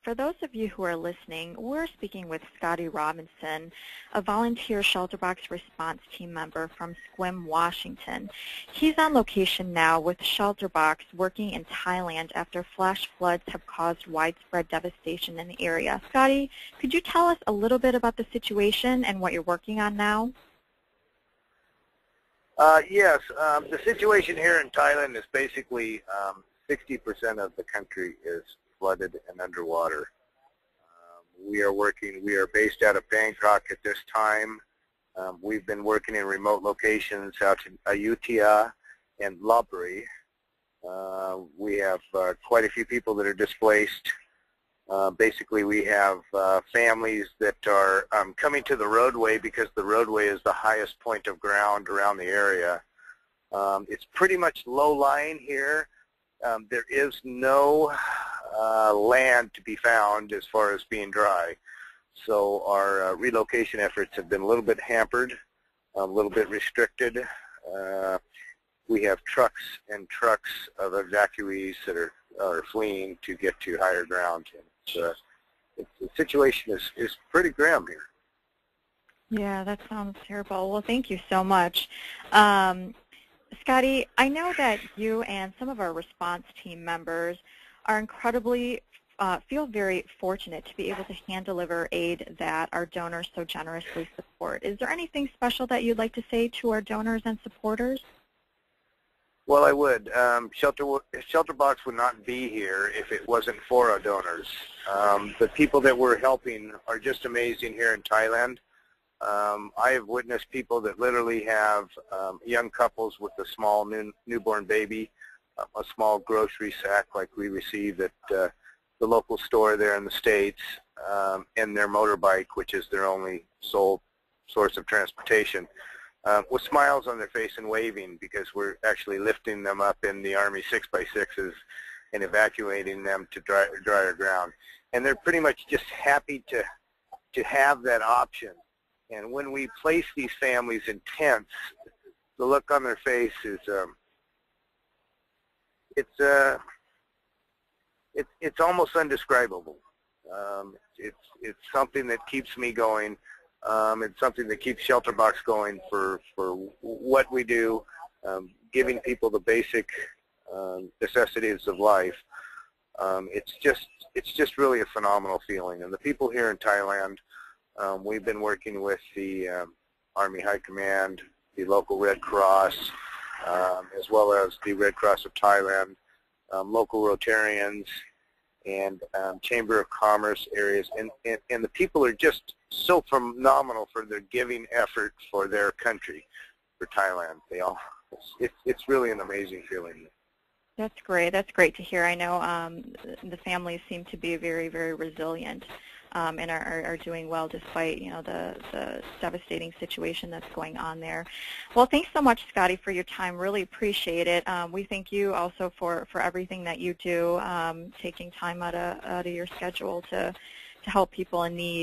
For those of you who are listening, we're speaking with Scotty Robinson, a volunteer ShelterBox Response Team member from Sequim, Washington. He's on location now with ShelterBox working in Thailand after flash floods have caused widespread devastation in the area. Scotty, could you tell us a little bit about the situation and what you're working on now? Yes, the situation here in Thailand is basically 60% of the country is flooded and underwater. We are based out of Bangkok at this time. We've been working in remote locations out in Ayutthaya and Labri. We have quite a few people that are displaced. Basically, we have families that are coming to the roadway because the roadway is the highest point of ground around the area. It's pretty much low-lying here. There is no land to be found as far as being dry. So our relocation efforts have been a little bit hampered, a little bit restricted. We have trucks and trucks of evacuees that are fleeing to get to higher ground. The situation is pretty grim here. Yeah, that sounds terrible. Well, thank you so much. Scotty, I know that you and some of our response team members are incredibly, feel very fortunate to be able to hand-deliver aid that our donors so generously support. Is there anything special that you'd like to say to our donors and supporters? Well, I would. ShelterBox would not be here if it wasn't for our donors. The people that we're helping are just amazing here in Thailand. I have witnessed people that literally have young couples with a small newborn baby, a small grocery sack like we receive at the local store there in the States, and their motorbike, which is their only sole source of transportation, with smiles on their face and waving because we're actually lifting them up in the Army 6x6s and evacuating them to drier ground. And they're pretty much just happy to have that option. And when we place these families in tents, the look on their face is it's almost undescribable. It's something that keeps me going. It's something that keeps ShelterBox going for what we do, giving people the basic necessities of life. It's just really a phenomenal feeling. And the people here in Thailand, we've been working with the Army High Command, the local Red Cross, as well as the Red Cross of Thailand, local Rotarians, and Chamber of Commerce areas. And the people are just so phenomenal for their giving effort for their country, for Thailand. It's really an amazing feeling. That's great. That's great to hear. I know the families seem to be very, very resilient and are doing well despite, the devastating situation that's going on there. Well, thanks so much, Scotty, for your time. Really appreciate it. We thank you also for everything that you do, taking time out of your schedule to help people in need.